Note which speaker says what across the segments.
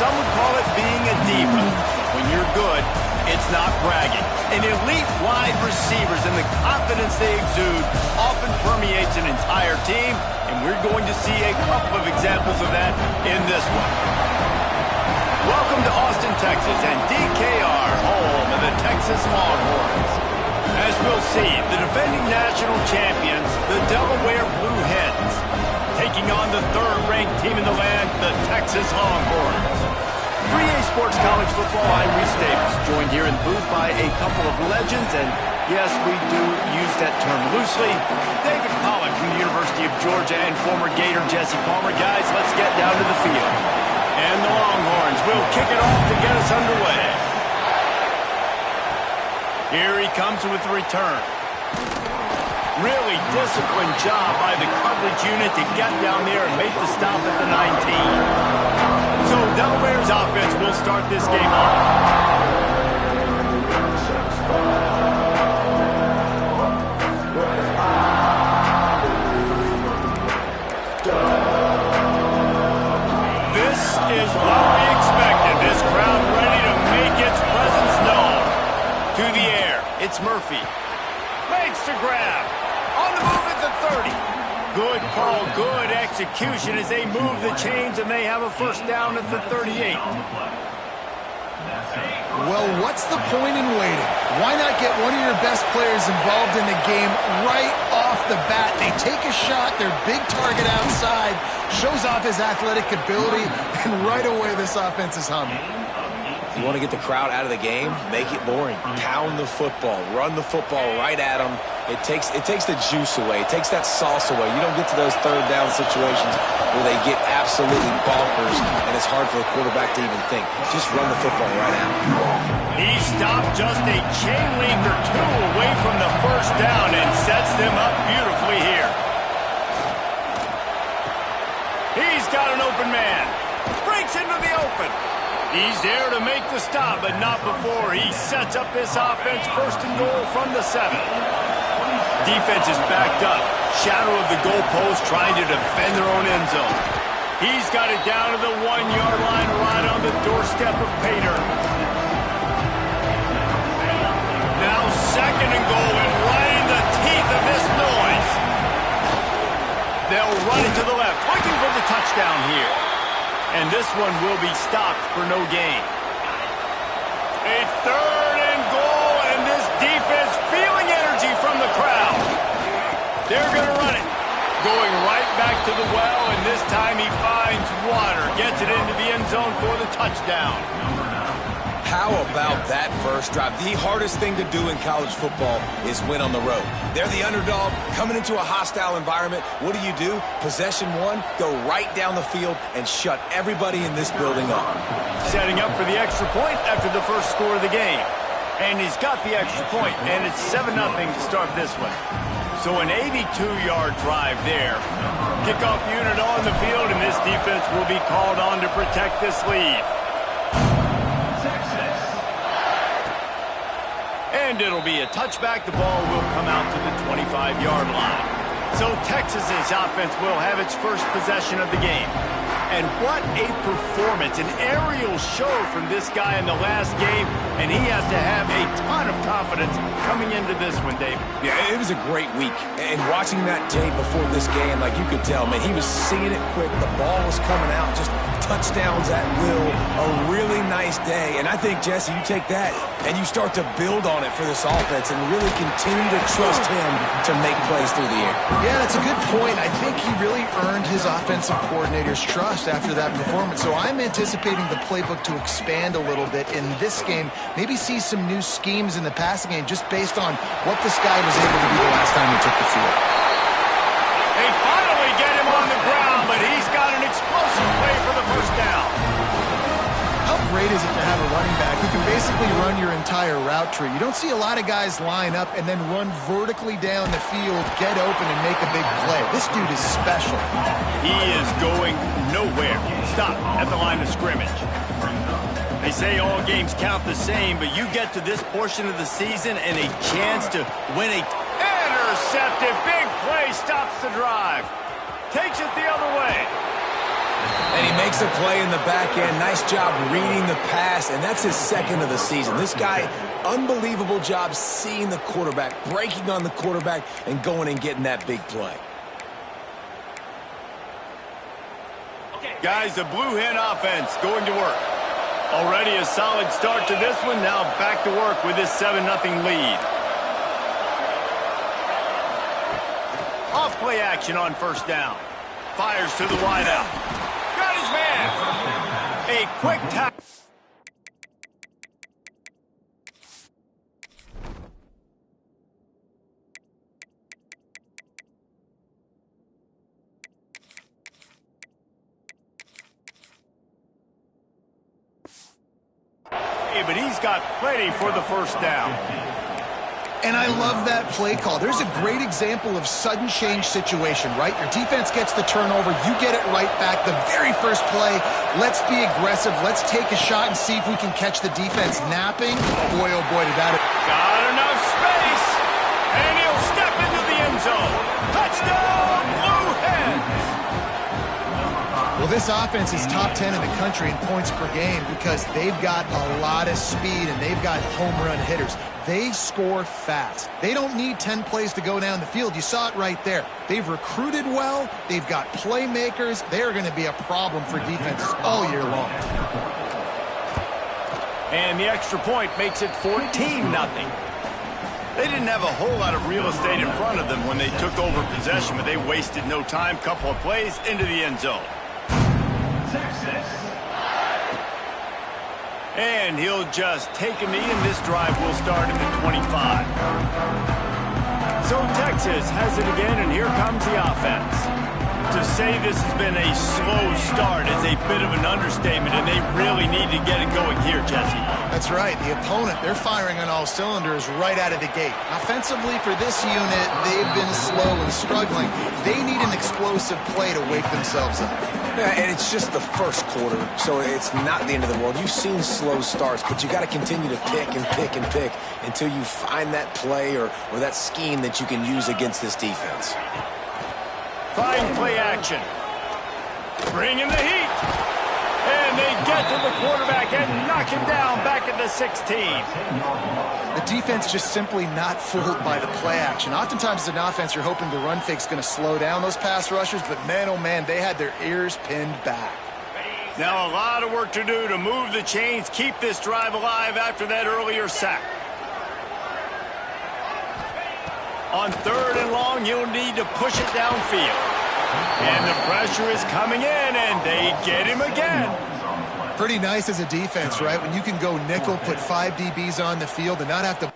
Speaker 1: some would call it being a diva. When you're good, it's not bragging. And elite wide receivers and the confidence they exude often permeates an entire team, and we're going to see a couple of examples of that in this one. Welcome to Austin, Texas, and DKR, home of the Texas Longhorns. As we'll see, the defending national champions, the Delaware Blue Hens, taking on the third-ranked team in the land, the Texas Longhorns. 3A Sports College Football, I'm Reese Davis, joined here in the booth by a couple of legends, and yes, we do use that term loosely. David Pollack from the University of Georgia and former Gator Jesse Palmer. Guys, let's get down to the field. And the Longhorns will kick it off to get us underway. Here he comes with the return. Really disciplined job by the coverage unit to get down there and make the stop at the 19. So Delaware's offense will start this game off. This is what we expected. This crowd ready to make its presence known. To the air, it's Murphy. Makes the grab. On the move at the 30. Good call, good execution as they move the chains and they have a first down at the 38.
Speaker 2: Well, what's the point in waiting? Why not get one of your best players involved in the game right off the bat? They take a shot, their big target outside, shows off his athletic ability, and right away this offense is humming.
Speaker 3: You want to get the crowd out of the game? Make it boring. Pound the football. Run the football right at them. It takes the juice away. It takes that sauce away. You don't get to those third down situations where they get absolutely bonkers, and it's hard for the quarterback to even think. Just run the football right at them.
Speaker 1: He stopped just a chain link or two away from the first down and sets them up beautifully here. He's got an open man. Breaks into the open. He's there to make the stop, but not before he sets up this offense first and goal from the 7. Defense is backed up. Shadow of the goalpost trying to defend their own end zone. He's got it down to the 1-yard line right on the doorstep of Pater. Now second and goal and right in the teeth of this noise. They'll run it to the left, looking for the touchdown here. And this one will be stopped for no gain. A third and goal, and this defense feeling energy from the crowd. They're going to run it. Going right back to the well, and this time he finds water. Gets it into the end zone for the touchdown.
Speaker 3: How about that first drive? The hardest thing to do in college football is win on the road. They're the underdog, coming into a hostile environment. What do? Possession one, go right down the field and shut everybody in this building up.
Speaker 1: Setting up for the extra point after the first score of the game. And he's got the extra point, and it's 7-0 to start this one. So an 82-yard drive there. Kickoff unit on the field, and this defense will be called on to protect this lead. And it'll be a touchback. The ball will come out to the 25-yard line. So Texas's offense will have its first possession of the game. And what a performance, an aerial show from this guy in the last game, and he has to have a ton of confidence coming into this one, David.
Speaker 3: Yeah, it was a great week. And watching that tape before this game, like you could tell, man, he was seeing it quick. The ball was coming out, just touchdowns at will. A really nice day. And I think, Jesse, you take that and you start to build on it for this offense and really continue to trust him to make plays through the air.
Speaker 2: Yeah, that's a good point. I think he really earned his offensive coordinator's trust after that performance. So I'm anticipating the playbook to expand a little bit in this game. Maybe see some new schemes in the passing game just based on what this guy was able to do the last time he took the field.
Speaker 1: They finally get him on the ground, but he's got an explosive play for the first down.
Speaker 2: How great is it to have a running back who can basically run your entire route tree? You don't see a lot of guys line up and then run vertically down the field, get open, and make a big play. This dude is special.
Speaker 1: He is going nowhere. Stop at the line of scrimmage. They say all games count the same, but you get to this portion of the season and a chance to win a intercepted. Big play stops the drive. Takes it the other way.
Speaker 3: And he makes a play in the back end. Nice job reading the pass, and that's his second of the season. This guy, unbelievable job seeing the quarterback, breaking on the quarterback, and going and getting that big play.
Speaker 1: Guys, the Blue Hen offense going to work. Already a solid start to this one. Now back to work with this 7-0 lead. Off play action on first down. Fires to the wideout. Got his man. A quick tackle. But he's got plenty for the first down.
Speaker 2: And I love that play call. There's a great example of sudden change situation, right? Your defense gets the turnover. You get it right back. The very first play, let's be aggressive. Let's take a shot and see if we can catch the defense napping. Boy, oh boy, did that.
Speaker 1: Got enough space. And he'll step into the end zone. Touchdown, Blue Hens.
Speaker 2: Well, this offense is top 10 in the country in points per game because they've got a lot of speed and they've got home run hitters. They score fast. They don't need 10 plays to go down the field. You saw it right there. They've recruited well. They've got playmakers. They're going to be a problem for defenses all year long.
Speaker 1: And the extra point makes it 14-0. They didn't have a whole lot of real estate in front of them when they took over possession, but they wasted no time. Couple of plays into the end zone. And he'll just take a knee, and this drive will start at the 25. So Texas has it again, and here comes the offense. To say this has been a slow start is a bit of an understatement, and they really need to get it going here, Jesse.
Speaker 2: That's right. The opponent, they're firing on all cylinders right out of the gate. Offensively, for this unit, they've been slow and struggling. They need an explosive play to wake themselves up.
Speaker 3: Yeah, and it's just the first quarter, so it's not the end of the world. You've seen slow starts, but you got to continue to pick and pick and pick until you find that play or that scheme that you can use against this defense.
Speaker 1: Fine play action. Bring in the heat. And they get to the quarterback and knock him down back at the 16.
Speaker 2: The defense just simply not fooled by the play action. Oftentimes as an offense, you're hoping the run fake's going to slow down those pass rushers, but man, oh man, they had their ears pinned back.
Speaker 1: Now a lot of work to do to move the chains, keep this drive alive after that earlier sack. On 3rd and long, you'll need to push it downfield. And the pressure is coming in, and they get him again.
Speaker 2: Pretty nice as a defense, right? When you can go nickel, put 5 DBs on the field and not have to...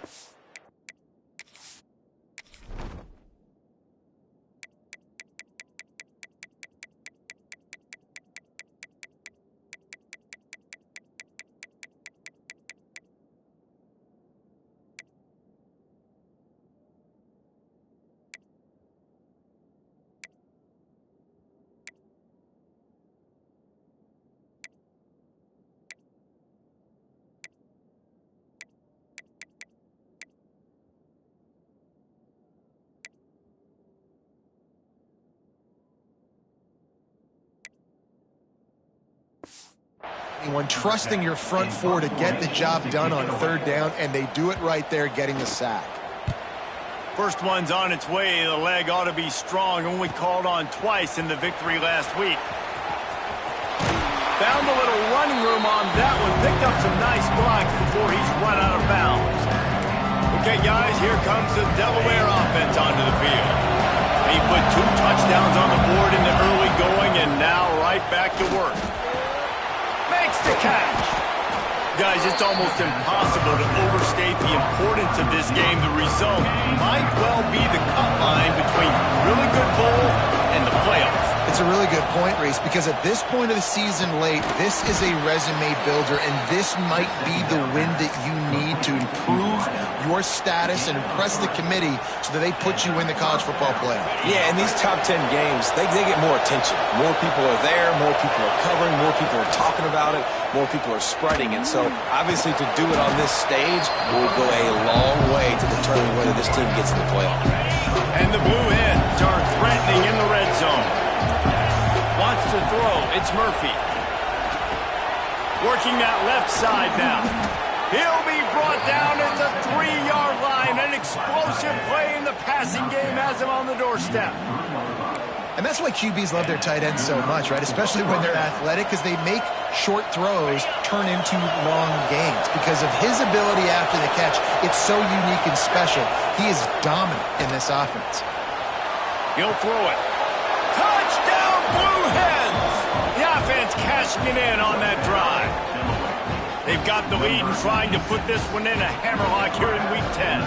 Speaker 2: When trusting your front four to get the job done on 3rd down, and they do it right there, getting the sack.
Speaker 1: First one's on its way. The leg ought to be strong. Only called on twice in the victory last week. Found a little running room on that one. Picked up some nice blocks before he's run out of bounds. Okay, guys, here comes the Delaware offense onto the field. He put 2 touchdowns on the board in the early going, and now right back to work. Makes the catch. Guys, it's almost impossible to overstate the importance of this game. The result might well be the cut line between really good bowl and the playoffs.
Speaker 2: It's a really good point, Reese, because at this point of the season late, this is a resume builder, and this might be the win that you need to improve your status and impress the committee so that they put you in the college football playoff.
Speaker 3: Yeah, in these top 10 games, they get more attention. More people are there, more people are covering, more people are talking about it, more people are spreading it. So, obviously, to do it on this stage will go a long way to determine whether this team gets in the playoff.
Speaker 1: And the Blue Hens are threatening in the red zone. Wants to to throw. It's Murphy. Working that left side now. He'll be brought down at the 3-yard line. An explosive play in the passing game has him on the doorstep.
Speaker 2: And that's why QBs love their tight ends so much, right? Especially when they're athletic, because they make short throws turn into long gains. Because of his ability after the catch, it's so unique and special. He is dominant in this offense.
Speaker 1: He'll throw it. Touchdown, Blue Hens! The offense cashing it in on that drive. They've got the lead and trying to put this one in a hammerlock here in Week 10.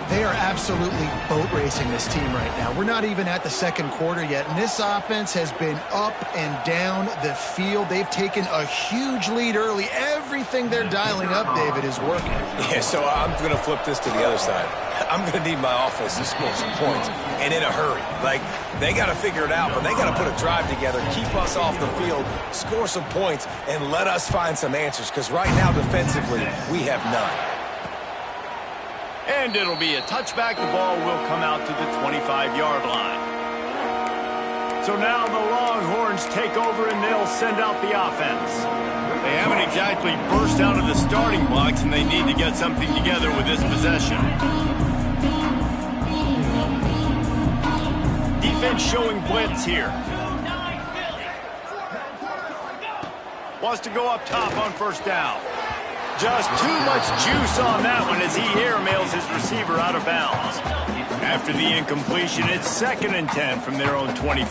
Speaker 2: They are absolutely boat racing this team right now. We're not even at the second quarter yet, and this offense has been up and down the field. They've taken a huge lead early. Everything they're dialing up, David, is working.
Speaker 3: Yeah, so I'm going to flip this to the other side. I'm going to need my offense to score some points, and in a hurry. Like, they got to figure it out, but they got to put a drive together, keep us off the field, score some points, and let us find some answers, because right now, defensively, we have none.
Speaker 1: And it'll be a touchback. The ball will come out to the 25-yard line. So now the Longhorns take over and they'll send out the offense. They haven't exactly burst out of the starting blocks, and they need to get something together with this possession. Defense showing blitz here. Wants to go up top on first down. Just too much juice on that one as he airmails his receiver out of bounds. After the incompletion, it's 2nd and 10 from their own 25.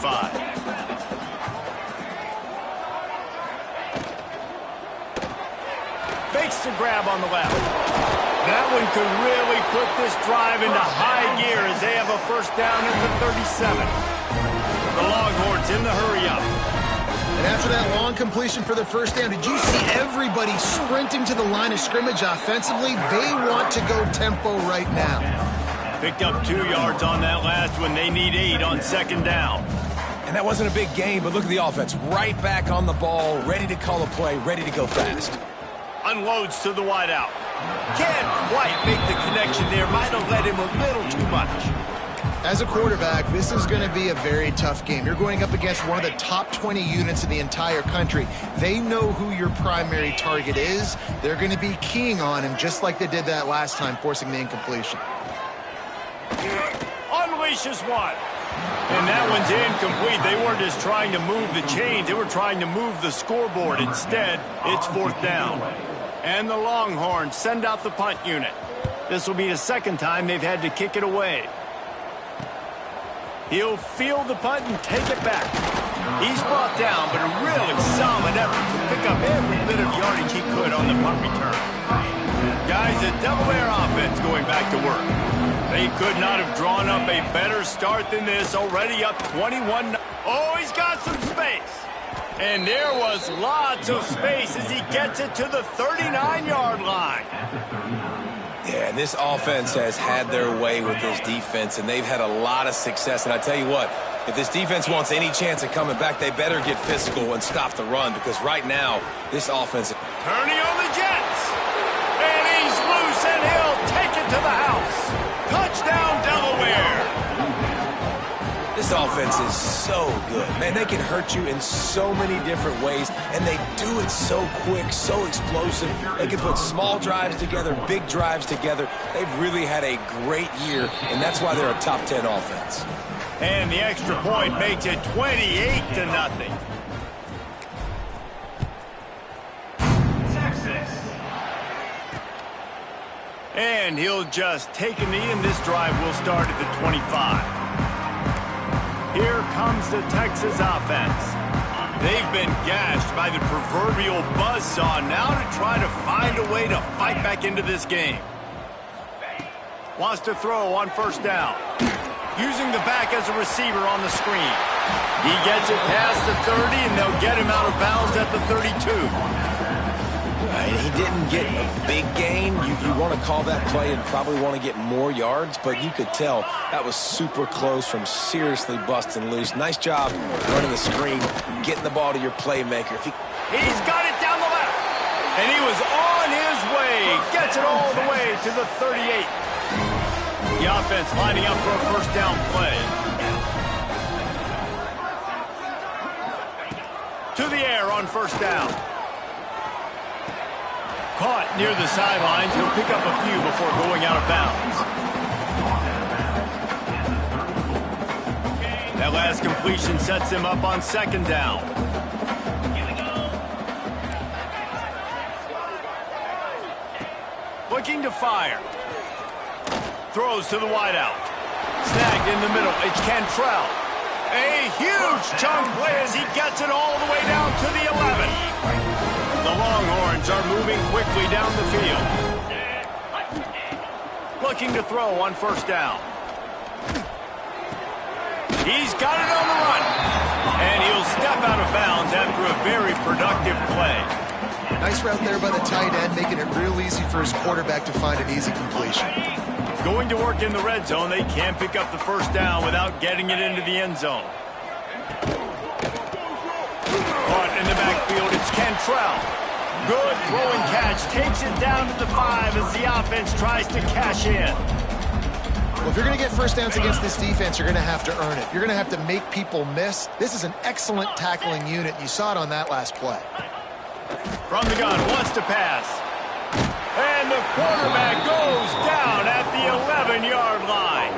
Speaker 1: Fakes the grab on the left. That one could really put this drive into high gear as they have a first down at the 37. The Longhorns in the hurry up.
Speaker 2: And after that long completion for the first down, did you see everybody sprinting to the line of scrimmage offensively? They want to go tempo right now.
Speaker 1: Picked up 2 yards on that last one. They need 8 on 2nd down.
Speaker 3: And that wasn't a big gain, but look at the offense. Right back on the ball, ready to call a play, ready to go fast.
Speaker 1: Unloads to the wideout. Can't quite make the connection there. Might have led him a little too much.
Speaker 2: As a quarterback, this is going to be a very tough game. You're going up against one of the top 20 units in the entire country. They know who your primary target is. They're going to be keying on him just like they did that last time, forcing the incompletion.
Speaker 1: Unleashes one. And that one's incomplete. They weren't just trying to move the chains. They were trying to move the scoreboard. Instead, it's 4th down. And the Longhorns send out the punt unit. This will be the 2nd time they've had to kick it away. He'll field the punt and take it back. He's brought down, but a really solid effort to pick up every bit of yardage he could on the punt return. Guys, the Delaware offense going back to work. They could not have drawn up a better start than this, already up 21. Oh, he's got some space. And there was lots of space as he gets it to the 39-yard line.
Speaker 3: Yeah, this offense has had their way with this defense, and they've had a lot of success. And I tell you what, if this defense wants any chance of coming back, they better get physical and stop the run, because right now, this offense...
Speaker 1: Turning on the Jets. And he's loose, and he'll take it to the house. Touchdown, Delaware.
Speaker 3: This offense is so good. Man, they can hurt you in so many different ways, and they do it so quick, so explosive. They can put small drives together, big drives together. They've really had a great year, and that's why they're a top 10 offense.
Speaker 1: And the extra point makes it 28-0. And he'll just take a knee, and this drive will start at the 25. Here comes the Texas offense. They've been gashed by the proverbial buzzsaw, now to try to find a way to fight back into this game. Wants to throw on first down. Using the back as a receiver on the screen. He gets it past the 30, and they'll get him out of bounds at the 32.
Speaker 3: He didn't get a big gain. You want to call that play and probably want to get more yards, but you could tell that was super close from seriously busting loose. Nice job running the screen, getting the ball to your playmaker.
Speaker 1: He's got it down the left, and he was on his way. Gets it all the way to the 38. The offense lining up for a first down play. the air on first down. Caught near the sidelines. He'll pick up a few before going out of bounds. That last completion sets him up on second down. Looking to fire. Throws to the wideout. Snagged in the middle. It's Cantrell. A huge chunk play as he gets it all the way down to the 11. The Longhorns are moving quickly down the field. Looking to throw on first down. He's got it on the run. And he'll step out of bounds after a very productive play.
Speaker 2: Nice route there by the tight end, making it real easy for his quarterback to find an easy completion.
Speaker 1: Going to work in the red zone. They can't pick up the first down without getting it into the end zone. Caught in the backfield, it's Cantrell. Good throwing catch. Takes it down to the 5 as the offense tries to cash in.
Speaker 2: Well, if you're going to get first downs against this defense, you're going to have to earn it. You're going to have to make people miss. This is an excellent tackling unit. You saw it on that last play.
Speaker 1: From the gun, wants to pass. And the quarterback goes down at the 11-yard line.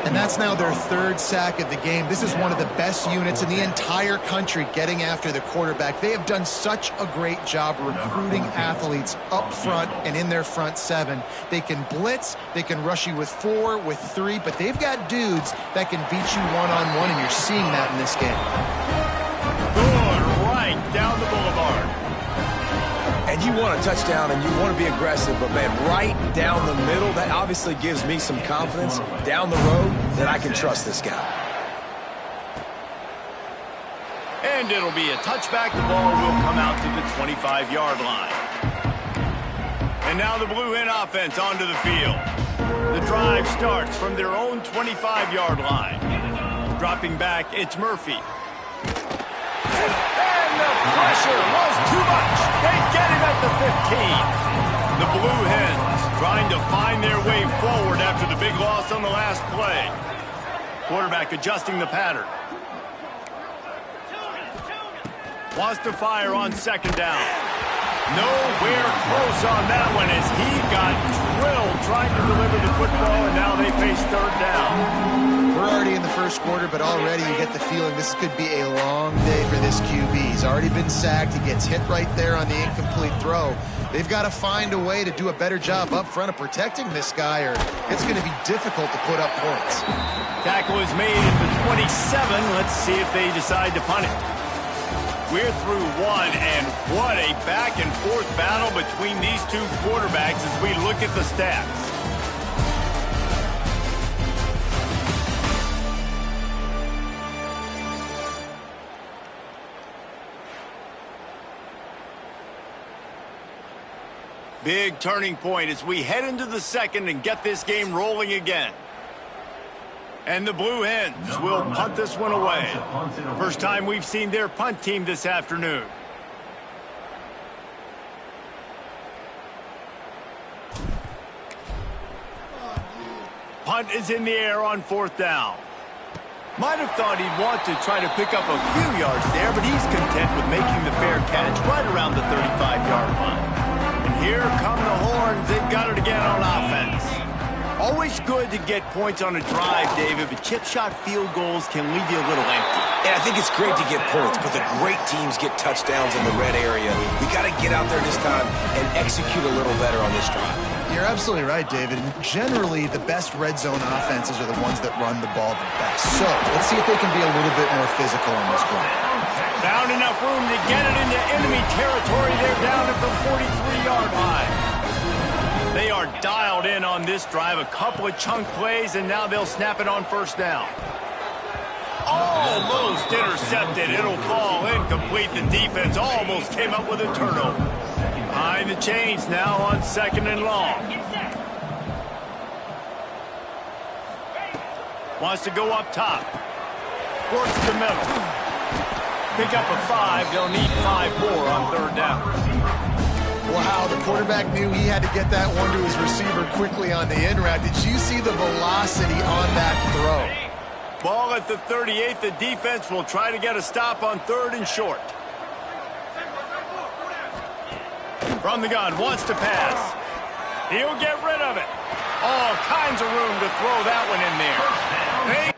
Speaker 2: And that's now their third sack of the game. This is one of the best units in the entire country getting after the quarterback. They have done such a great job recruiting athletes up front and in their front 7. They can blitz, they can rush you with 4, with 3, but they've got dudes that can beat you one-on-one, and you're seeing that in this game.
Speaker 1: Good right down the boulevard.
Speaker 3: And you want a touchdown and you want to be aggressive, but man, right down the middle, that obviously gives me some confidence down the road that I can trust this guy.
Speaker 1: And it'll be a touchback. The ball will come out to the 25-yard line. And now the Blue Hen offense onto the field. The drive starts from their own 25-yard line. Dropping back, it's Murphy. And the pressure was too much. They get him at the 15. The Blue Hens trying to find their way forward after the big loss on the last play. Quarterback adjusting the pattern. Wants to fire on second down. Nowhere close on that one as he got drilled trying to deliver the football, and now they face third down.
Speaker 2: We're already in the first quarter, but already you get the feeling this could be a long day for this QB. He's already been sacked. He gets hit right there on the incomplete throw. They've got to find a way to do a better job up front of protecting this guy, or it's going to be difficult to put up points.
Speaker 1: Tackle is made at the 27. Let's see if they decide to punt it. We're through one, and what a back-and-forth battle between these two quarterbacks as we look at the stats. Big turning point as we head into the second and get this game rolling again. And the Blue Hens will punt this one away. First time we've seen their punt team this afternoon. Punt is in the air on fourth down. Might have thought he'd want to try to pick up a few yards there, but he's content with making the fair catch right around the 35-yard line. And here come the Horns. They've got it again on offense. Always good to get points on a drive, David, but chip shot field goals can leave you a little empty.
Speaker 3: And I think it's great to get points, but the great teams get touchdowns in the red area. We got to get out there this time and execute a little better on this drive.
Speaker 2: You're absolutely right, David. And generally, the best red zone offenses are the ones that run the ball the best. So let's see if they can be a little bit more physical on this one.
Speaker 1: Found enough room to get it into enemy territory. They're down at the 43-yard line. They are dialed in on this drive. A couple of chunk plays, and now they'll snap it on first down. Almost intercepted. It'll fall incomplete. The defense almost came up with a turnover. Behind the chains now on second and long. Wants to go up top. Works the middle. Pick up a 5. They'll need 5 more on third down.
Speaker 2: Wow, the quarterback knew he had to get that one to his receiver quickly on the in route. Did you see the velocity on that throw?
Speaker 1: Ball at the 38. The defense will try to get a stop on third and short. From the gun, wants to pass. He'll get rid of it. All kinds of room to throw that one in there.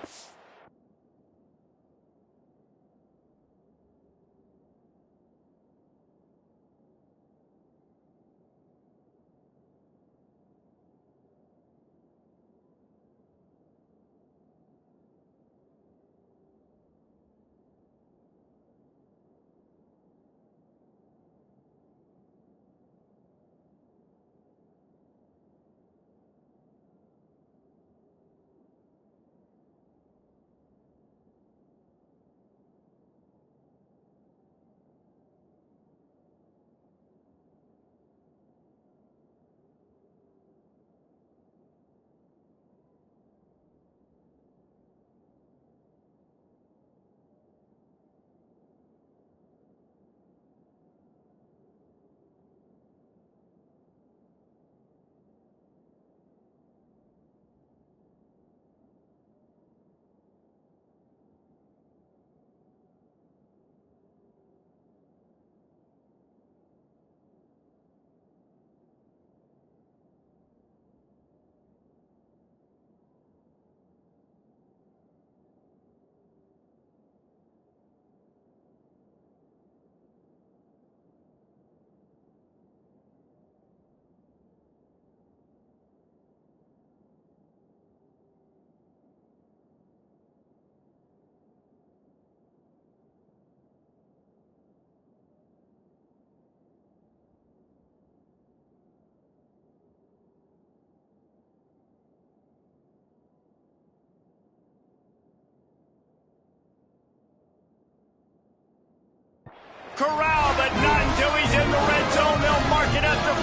Speaker 1: Corral, but not until he's in the red zone. They'll mark it at the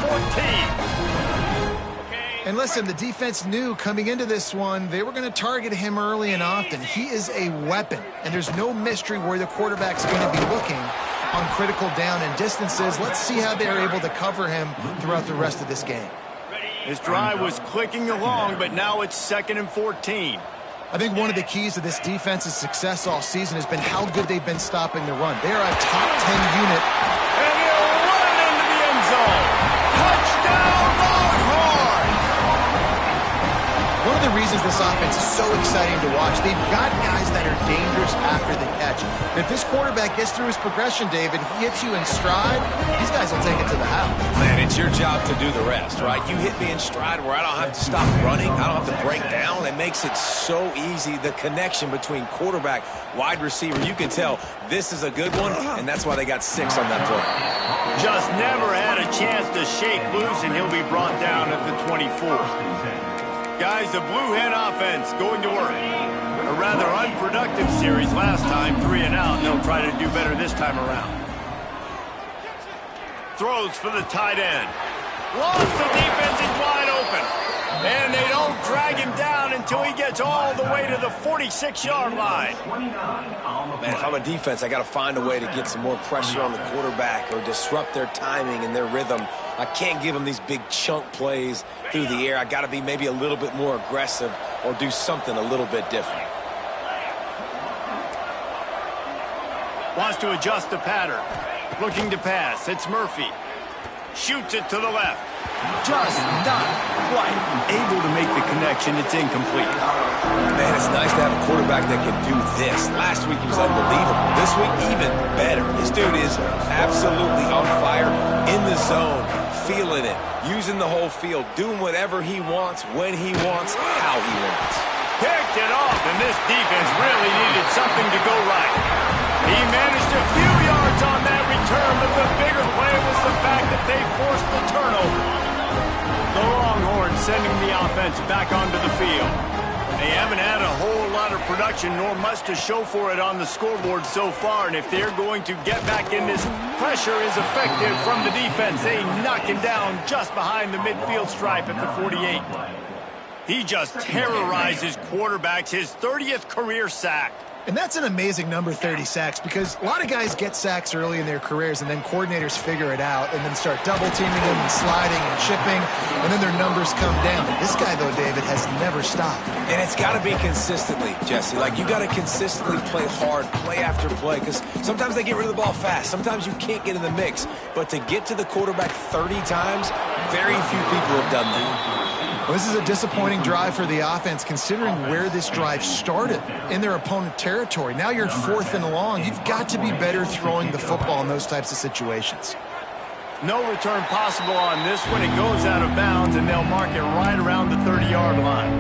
Speaker 1: 14.
Speaker 2: And listen, the defense knew coming into this one, they were going to target him early and often. He is a weapon, and there's no mystery where the quarterback's going to be looking on critical down and distances. Let's see how they're able to cover him throughout the rest of this game.
Speaker 1: His drive was clicking along, but now it's 2nd and 14.
Speaker 2: I think one of the keys to this defense's success all season has been how good they've been stopping the run. They are a top 10 unit.
Speaker 1: And he'll run it into the end zone. Touchdown, Longhorns!
Speaker 2: One of the reasons this offense is so exciting to watch, they've got guys that are dangerous after the catch. And if this quarterback gets through his progression, David, he hits you in stride, these guys will take it to the house.
Speaker 3: Man, it's your job to do the rest, right? You hit me in stride where I don't have to stop running. I don't have to break down. It makes it so easy, the connection between quarterback, wide receiver. You can tell this is a good one, and that's why they got 6 on that play.
Speaker 1: Just never had a chance to shake loose, and he'll be brought down at the 24. Guys, the Blue Hen offense going to work. A rather unproductive series last time, 3 and out, and they'll try to do better this time around. Throws for the tight end. Lost, the defense is wide open. And they don't drag him down until he gets all the way to the 46-yard line.
Speaker 3: Man, if I'm a defense, I got to find a way to get some more pressure on the quarterback or disrupt their timing and their rhythm. I can't give them these big chunk plays through the air. I got to be maybe a little bit more aggressive or do something a little bit different.
Speaker 1: Wants to adjust the pattern. Looking to pass. It's Murphy. Shoots it to the left. Just not quite able to make the connection. It's incomplete.
Speaker 3: Man, it's nice to have a quarterback that can do this. Last week he was unbelievable. This week, even better. This dude is absolutely on fire, in the zone, feeling it, using the whole field, doing whatever he wants, when he wants, how he wants.
Speaker 1: Picked it off, and this defense really needed something to go right. He managed a few yards on that return, but the bigger play was the fact that they forced the turnover. The Longhorns sending the offense back onto the field. They haven't had a whole lot of production, nor much to show for it on the scoreboard so far, and if they're going to get back in this, pressure is effective from the defense. They knock him down just behind the midfield stripe at the 48. He just terrorizes quarterbacks, his 30th career sack.
Speaker 2: And that's an amazing number, 30 sacks, because a lot of guys get sacks early in their careers, and then coordinators figure it out and then start double-teaming them and sliding and chipping, and then their numbers come down. But this guy, though, David, has never stopped.
Speaker 3: And it's got to be consistently, Jesse. Like, you got to consistently play hard, play after play, because sometimes they get rid of the ball fast. Sometimes you can't get in the mix. But to get to the quarterback 30 times, very few people have done that.
Speaker 2: Well, this is a disappointing drive for the offense, considering where this drive started in their opponent territory. Now you're 4th and long. You've got to be better throwing the football in those types of situations.
Speaker 1: No return possible on this one. It goes out of bounds, and they'll mark it right around the 30-yard line.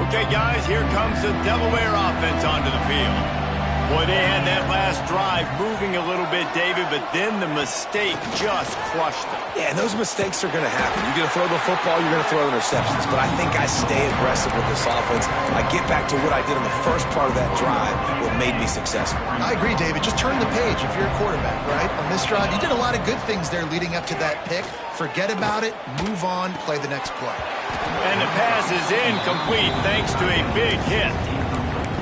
Speaker 1: Okay, guys, here comes the Delaware offense onto the field. Boy, they had that last drive moving a little bit, David, but then the mistake just crushed them.
Speaker 3: Yeah, and those mistakes are going to happen. You're going to throw the football, you're going to throw interceptions. But I think I stay aggressive with this offense. I get back to what I did in the first part of that drive, what made me successful.
Speaker 2: I agree, David. Just turn the page if you're a quarterback, right? On this drive, you did a lot of good things there leading up to that pick. Forget about it, move on, play the next play.
Speaker 1: And the pass is incomplete thanks to a big hit.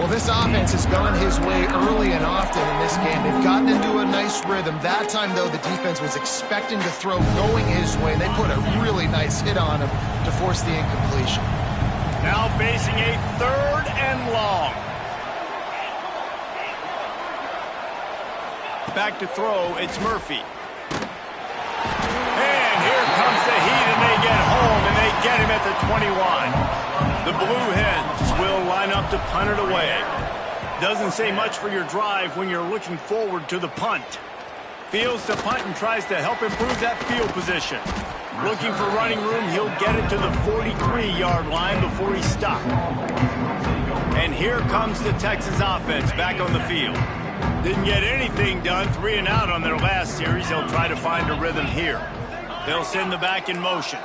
Speaker 2: Well, this offense has gone his way early and often in this game. They've gotten into a nice rhythm. That time, though, the defense was expecting to throw going his way, and they put a really nice hit on him to force the incompletion.
Speaker 1: Now facing a 3rd and long. Back to throw, it's Murphy. And here comes the heat, and they get home, and they get him at the 21. The Blue Hens will line up to punt it away. Doesn't say much for your drive when you're looking forward to the punt. Fields to punt and tries to help improve that field position. Looking for running room, he'll get it to the 43-yard line before he stopped. And here comes the Texas offense back on the field. Didn't get anything done, 3 and out on their last series. They'll try to find a rhythm here. They'll send the back in motion.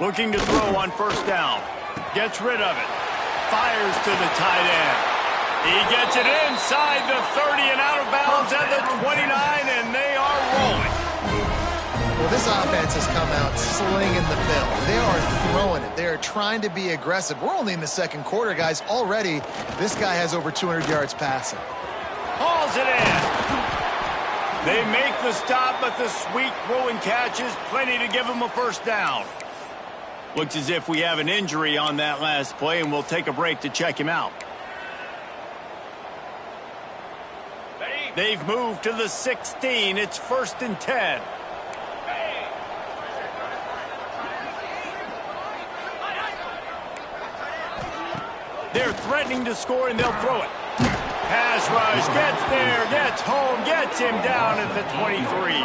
Speaker 1: Looking to throw on 1st down. Gets rid of it. Fires to the tight end. He gets it inside the 30 and out of bounds at the 29, and they are rolling.
Speaker 2: Well, this offense has come out slinging the bill. They are throwing it. They are trying to be aggressive. We're only in the 2nd quarter, guys. Already, this guy has over 200 yards passing.
Speaker 1: Hauls it in. They make the stop, but the sweet throw and catch is plenty to give them a 1st down. Looks as if we have an injury on that last play, and we'll take a break to check him out. They've moved to the 16. It's 1st and 10. They're threatening to score, and they'll throw it. Pass rush, gets there, gets home, gets him down at the 23.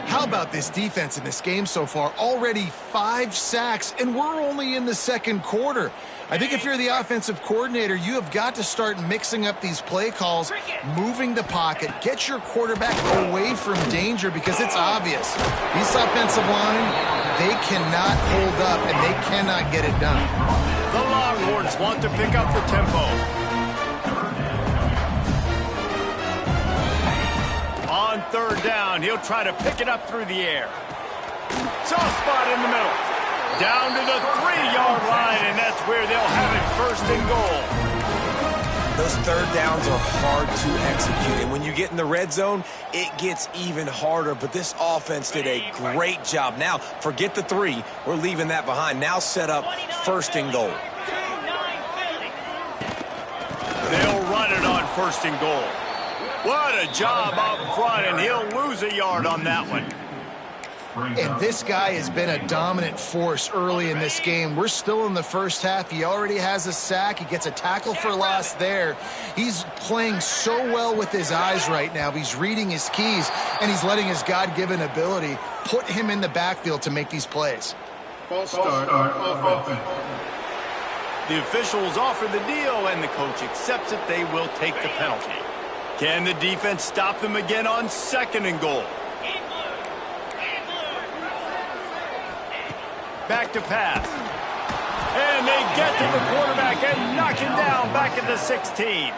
Speaker 2: How about this defense in this game so far? Already 5 sacks, and we're only in the 2nd quarter. I think if you're the offensive coordinator, you have got to start mixing up these play calls, moving the pocket, get your quarterback away from danger, because it's obvious. This offensive line, they cannot hold up, and they cannot get it done.
Speaker 1: The Longhorns want to pick up the tempo. On 3rd down, he'll try to pick it up through the air. Soft spot in the middle. Down to the 3-yard line, and that's where they'll have it 1st and goal.
Speaker 3: Those 3rd downs are hard to execute, and when you get in the red zone, it gets even harder. But this offense did a great job. Now, forget the 3. We're leaving that behind. Now set up 1st and goal.
Speaker 1: They'll run it on 1st and goal. What a job up front, and he'll lose a yard on that one.
Speaker 2: And this guy has been a dominant force early in this game. We're still in the 1st half. He already has a sack. He gets a tackle for loss there. He's playing so well with his eyes right now. He's reading his keys, and he's letting his God-given ability put him in the backfield to make these plays.
Speaker 4: False start of offense.
Speaker 1: The officials offer the deal, and the coach accepts it. They will take the penalty. Can the defense stop them again on 2nd and goal? Back to pass. And they get to the quarterback and knock him down back at the 16.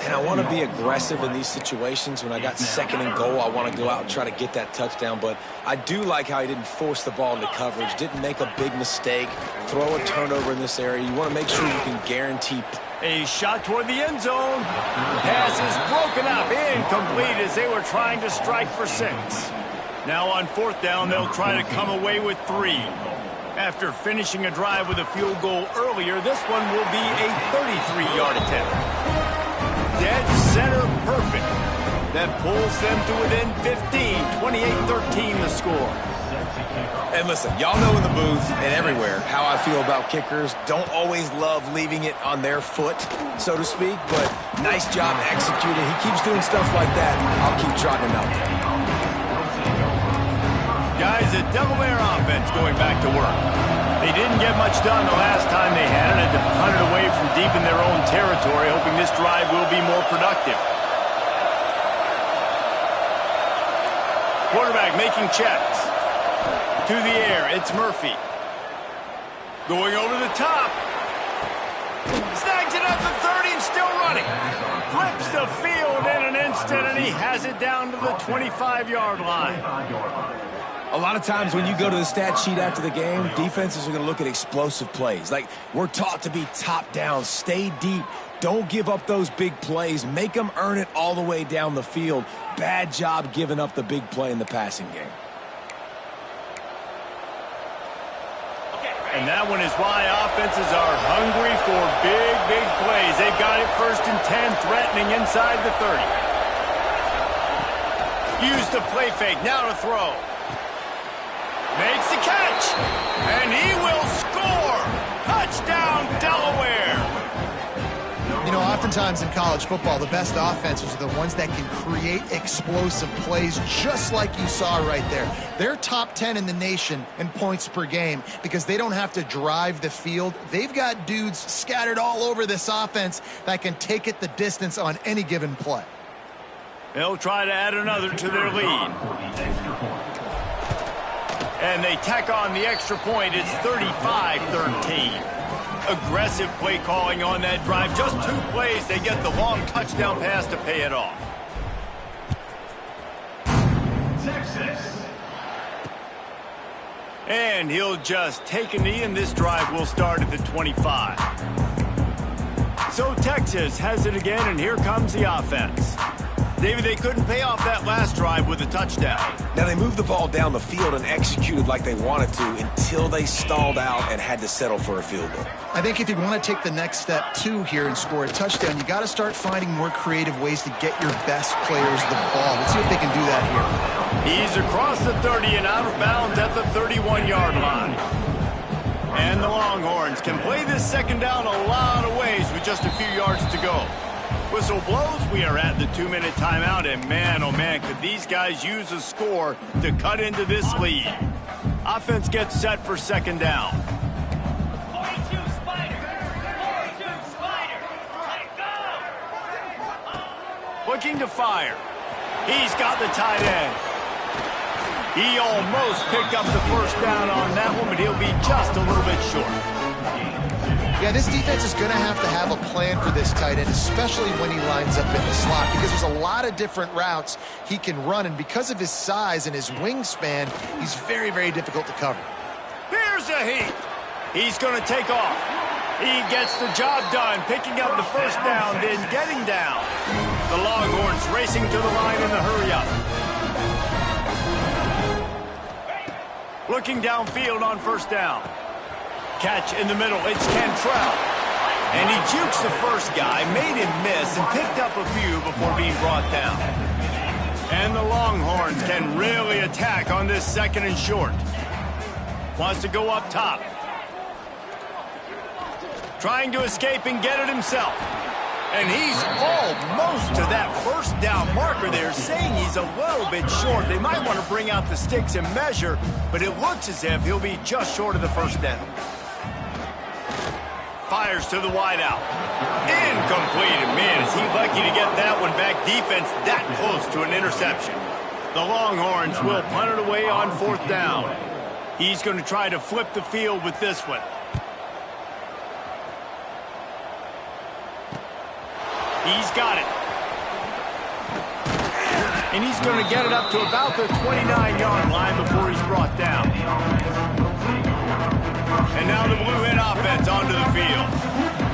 Speaker 3: And I want to be aggressive in these situations. When I got second and goal, I want to go out and try to get that touchdown. But I do like how he didn't force the ball into coverage, didn't make a big mistake, throw a turnover in this area. You want to make sure you can guarantee.
Speaker 1: A shot toward the end zone. Pass is broken up, incomplete as they were trying to strike for 6. Now on 4th down, they'll try to come away with 3. After finishing a drive with a field goal earlier, this one will be a 33-yard attempt. Dead center perfect. That pulls them to within 15, 28-13 the score.
Speaker 3: And listen, y'all know in the booth and everywhere how I feel about kickers. Don't always love leaving it on their foot, so to speak, but nice job executing. He keeps doing stuff like that. I'll keep trotting him out there.
Speaker 1: Guys, the Delaware offense going back to work. They didn't get much done the last time they had it, and to punt it away from deep in their own territory, hoping this drive will be more productive. Quarterback making checks. To the air, it's Murphy. Going over the top. Snags it at the 30 and still running. Flips the field in an instant, and he has it down to the 25-yard line.
Speaker 3: A lot of times when you go to the stat sheet after the game, defenses are going to look at explosive plays. Like, we're taught to be top down, stay deep, don't give up those big plays, make them earn it all the way down the field. Bad job giving up the big play in the passing game.
Speaker 1: And that one is why offenses are hungry for big, big plays. They've got it 1st and 10, threatening inside the 30. Use the play fake, now to throw. Makes the catch, and he will score. Touchdown, Delaware.
Speaker 2: You know, oftentimes in college football, the best offenses are the ones that can create explosive plays, just like you saw right there. They're top 10 in the nation in points per game because they don't have to drive the field. They've got dudes scattered all over this offense that can take it the distance on any given play.
Speaker 1: They'll try to add another to their lead. And they tack on the extra point. It's 35-13. Aggressive play calling on that drive. Just 2 plays, they get the long touchdown pass to pay it off. Texas. And he'll just take a knee, and this drive will start at the 25. So Texas has it again, and here comes the offense. David, they couldn't pay off that last drive with a touchdown.
Speaker 3: Now, they moved the ball down the field and executed like they wanted to until they stalled out and had to settle for a field goal.
Speaker 2: I think if you want to take the next step, too, here and score a touchdown, you got to start finding more creative ways to get your best players the ball. Let's see if they can do that here.
Speaker 1: He's across the 30 and out of bounds at the 31-yard line. And the Longhorns can play this 2nd down a lot of ways with just a few yards to go. Whistle blows, we are at the 2-minute timeout, and man, oh man, could these guys use a score to cut into this lead. Offense gets set for 2nd down.
Speaker 5: 42 Spider! 42 Spider! Go!
Speaker 1: Looking to fire. He's got the tight end. He almost picked up the 1st down on that one, but he'll be just a little bit short.
Speaker 2: Yeah, this defense is going to have a plan for this tight end, especially when he lines up in the slot, because there's a lot of different routes he can run, and because of his size and his wingspan, he's very, very difficult to cover.
Speaker 1: Here's a heat. He's going to take off. He gets the job done, picking up the 1st down, then getting down. The Longhorns racing to the line in the hurry-up. Looking downfield on 1st down. Catch in the middle, it's Cantrell. And he jukes the 1st guy, made him miss, and picked up a few before being brought down. And the Longhorns can really attack on this 2nd and short. Wants to go up top. Trying to escape and get it himself. And he's almost to that 1st down marker there, saying he's a little bit short. They might want to bring out the sticks and measure, but it looks as if he'll be just short of the 1st down. Fires to the wideout. Incomplete. And man, is he lucky to get that one back. Defense that close to an interception. The Longhorns will punt it away on 4th down. He's going to try to flip the field with this one. He's got it. And he's going to get it up to about the 29-yard line before he's brought down. And now the Blue Hen offense onto the field.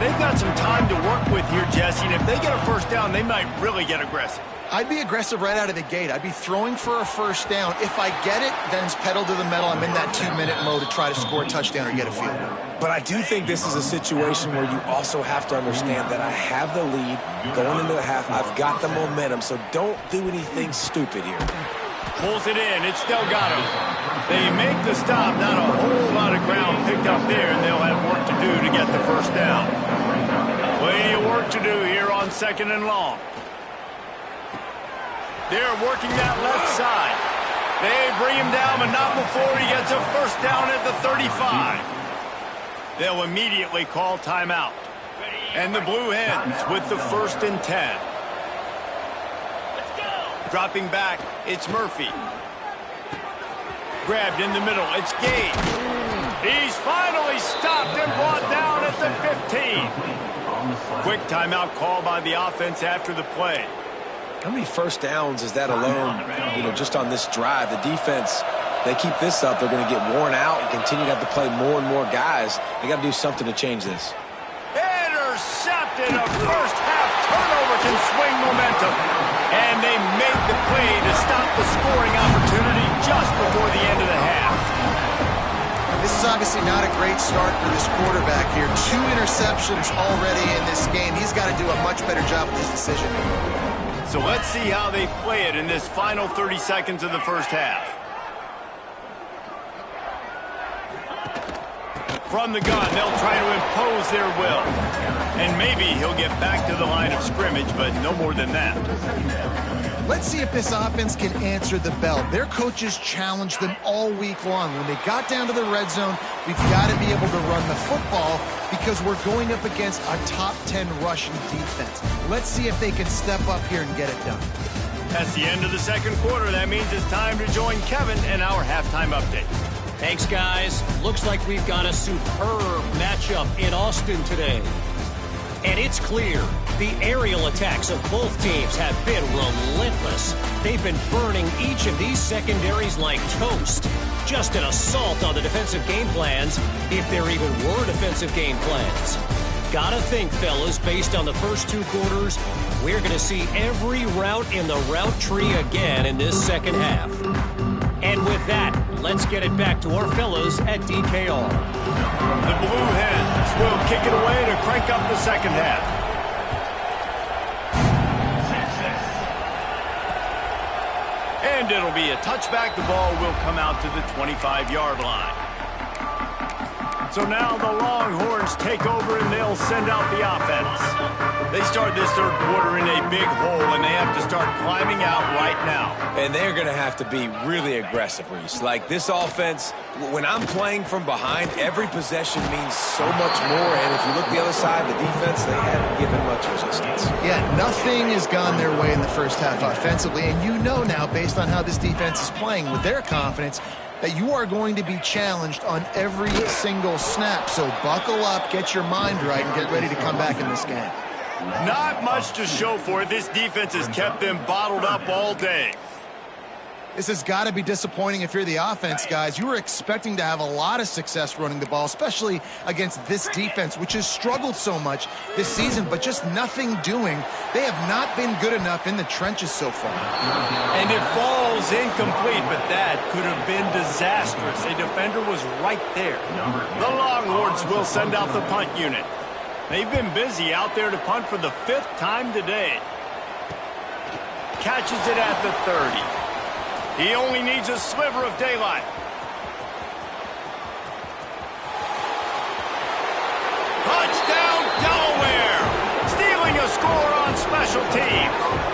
Speaker 1: They've got some time to work with here, Jesse, and if they get a first down, they might really get aggressive.
Speaker 2: I'd be aggressive right out of the gate. I'd be throwing for a first down. If I get it, then it's pedal to the metal. I'm in that 2-minute mode to try to score a touchdown or get a field goal.
Speaker 3: But I do think this is a situation where you also have to understand that I have the lead going into the half. I've got the momentum, so don't do anything stupid here.
Speaker 1: Pulls it in. It's Delgado. They make the stop. Not a whole lot of ground picked up there, and they'll have work to do to get the first down. Plenty of work to do here on 2nd and long. They're working that left side. They bring him down, but not before he gets a first down at the 35. They'll immediately call timeout. And the Blue Hens with the 1st and 10.
Speaker 5: Let's go.
Speaker 1: Dropping back, it's Murphy. Grabbed in the middle, it's Gage. He's finally stopped and brought down at the 15. Quick timeout call by the offense after the play.
Speaker 3: How many first downs is that alone, just on this drive? The defense, they keep this up, they're going to get worn out and continue to have to play more and more guys. They got to do something to change this.
Speaker 1: Intercepted. A first half turnover can swing momentum. And they make the play to stop the scoring opportunity just before the end of the half.
Speaker 2: This is obviously not a great start for this quarterback here. 2 interceptions already in this game. He's got to do a much better job with his decision.
Speaker 1: So let's see how they play it in this final 30 seconds of the first half. From the gun, they'll try to impose their will. And maybe he'll get back to the line of scrimmage, but no more than that.
Speaker 2: Let's see if this offense can answer the bell. Their coaches challenged them all week long. When they got down to the red zone, we've got to be able to run the football because we're going up against a top 10 rushing defense. Let's see if they can step up here and get it done.
Speaker 1: That's the end of the 2nd quarter. That means it's time to join Kevin and our halftime update.
Speaker 6: Thanks, guys. Looks like we've got a superb matchup in Austin today. And it's clear, the aerial attacks of both teams have been relentless. They've been burning each of these secondaries like toast. Just an assault on the defensive game plans, if there even were defensive game plans. Gotta think, fellas, based on the first 2 quarters, we're going to see every route in the route tree again in this second half. And with that, let's get it back to our fellas at DKR.
Speaker 1: The Blue Hens will kick it away to crank up the second half. And it'll be a touchback. The ball will come out to the 25-yard line. So now the Longhorns take over and they'll send out the offense. They start this 3rd quarter in a big hole and they have to start climbing out right now.
Speaker 3: And they're going to have to be really aggressive, Reese. Like this offense, when I'm playing from behind, every possession means so much more. And if you look the other side, the defense, they haven't given much resistance.
Speaker 2: Yeah, nothing has gone their way in the first half offensively. And you know now, based on how this defense is playing with their confidence, that you are going to be challenged on every single snap. So buckle up, get your mind right, and get ready to come back in this game.
Speaker 1: Not much to show for it. This defense has kept them bottled up all day.
Speaker 2: This has got to be disappointing if you're the offense, guys. You were expecting to have a lot of success running the ball, especially against this defense, which has struggled so much this season, but just nothing doing. They have not been good enough in the trenches so far.
Speaker 1: And it falls incomplete, but that could have been disastrous. A defender was right there. The Longhorns will send out the punt unit. They've been busy out there to punt for the 5th time today. Catches it at the 30. He only needs a sliver of daylight. Touchdown, Delaware! Stealing a score on special teams.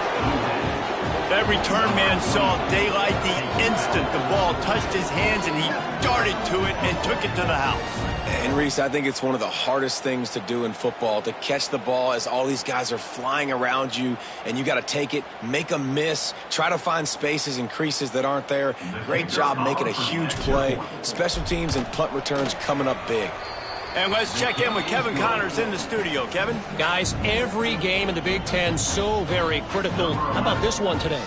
Speaker 1: That return man saw daylight the instant the ball touched his hands, and he darted to it and took it to the house.
Speaker 3: And, Reese, I think it's one of the hardest things to do in football, to catch the ball as all these guys are flying around you, and you got to take it, make a miss, try to find spaces and creases that aren't there. Great job making a huge play. Special teams and punt returns coming up big.
Speaker 1: And let's check in with Kevin Connors in the studio. Kevin?
Speaker 6: Guys, every game in the Big Ten so very critical. How about this one today?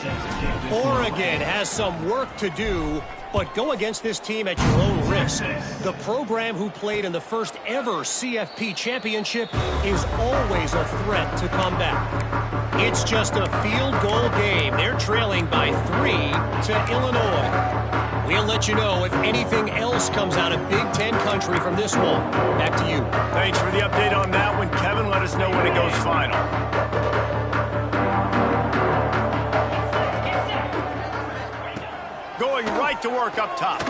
Speaker 6: Oregon has some work to do, but go against this team at your own risk. The program who played in the first ever CFP championship is always a threat to come back. It's just a field goal game. They're trailing by 3 to Illinois. We'll let you know if anything else comes out of Big Ten country from this one. Back to you.
Speaker 1: Thanks for the update on that one, Kevin. Let us know when it goes final. Going right to work up top.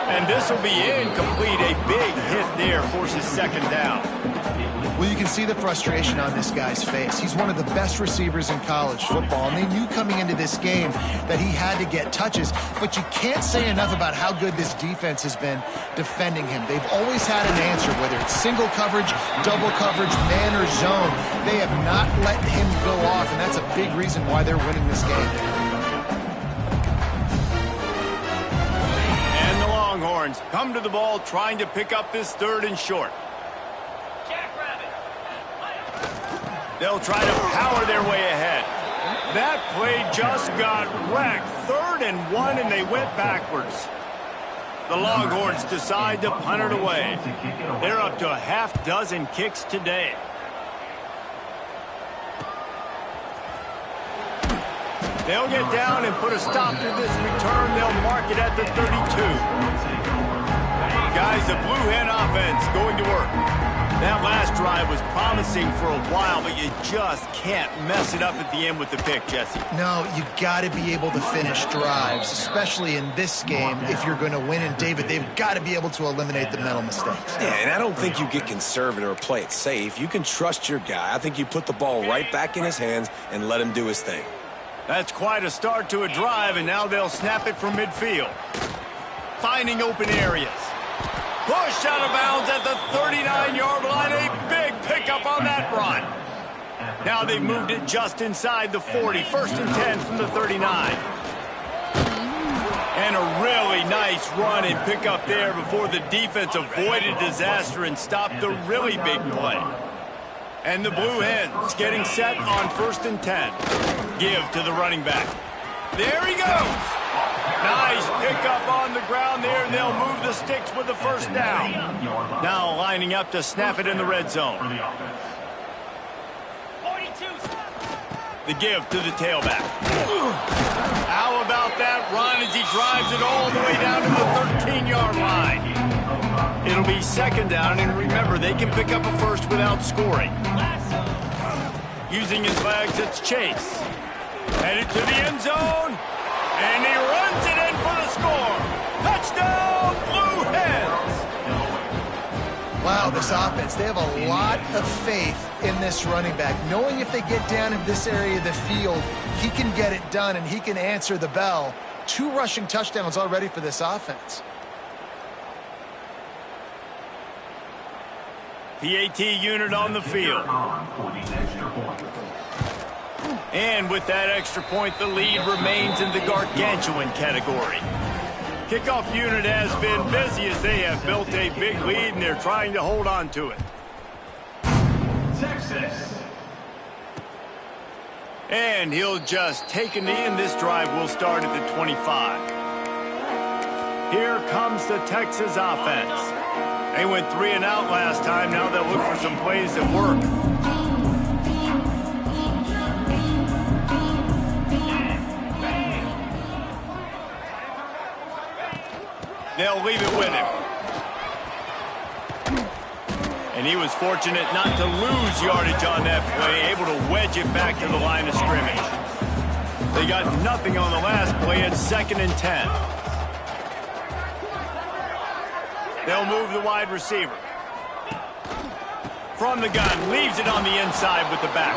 Speaker 1: And this will be incomplete. A big hit there forces second down.
Speaker 2: Well, you can see the frustration on this guy's face. He's one of the best receivers in college football, and they knew coming into this game that he had to get touches, but you can't say enough about how good this defense has been defending him. They've always had an answer, whether it's single coverage, double coverage, man or zone. They have not let him go off, and that's a big reason why they're winning this game.
Speaker 1: And the Longhorns come to the ball trying to pick up this 3rd and short. They'll try to power their way ahead. That play just got wrecked. 3rd and 1, and they went backwards. The Longhorns decide to punt it away. They're up to a half-dozen kicks today. They'll get down and put a stop to this return. They'll mark it at the 32. Guys, the Blue Hen offense going to work. That last drive was promising for a while, but you just can't mess it up at the end with the pick, Jesse.
Speaker 2: No, you got to be able to finish drives, especially in this game if you're going to win. And, David, they've got to be able to eliminate the mental mistakes.
Speaker 3: Yeah, and I don't think you get conservative or play it safe. You can trust your guy. I think you put the ball right back in his hands and let him do his thing.
Speaker 1: That's quite a start to a drive, and now they'll snap it from midfield. Finding open areas. Pushed out of bounds at the 39-yard line. A big pickup on that run. Now they've moved it just inside the 40. 1st and 10 from the 39. And a really nice run and pickup there before the defense avoided disaster and stopped the really big play. And the Blue Hens getting set on 1st and 10. Give to the running back. There he goes. Nice pickup on the ground there, and they'll move the sticks with the 1st down. Now lining up to snap it in the red zone. The give to the tailback. How about that run as he drives it all the way down to the 13-yard line? It'll be 2nd down, and remember, they can pick up a 1st without scoring. Using his legs, it's Chase. Headed to the end zone. And he runs it in for the score. Touchdown, Blue Hens.
Speaker 2: Wow, this offense, they have a lot of faith in this running back. Knowing if they get down in this area of the field, he can get it done and he can answer the bell. 2 rushing touchdowns already for this offense.
Speaker 1: PAT unit on the field. And with that extra point, the lead remains in the gargantuan category. Kickoff unit has been busy as they have built a big lead, and they're trying to hold on to it.
Speaker 4: Texas.
Speaker 1: And he'll just take a knee, and this drive will start at the 25. Here comes the Texas offense. They went 3 and out last time. Now they'll look for some plays that work. They'll leave it with him. And he was fortunate not to lose yardage on that play, able to wedge it back to the line of scrimmage. They got nothing on the last play. It's 2nd and 10. They'll move the wide receiver. From the gun, leaves it on the inside with the back.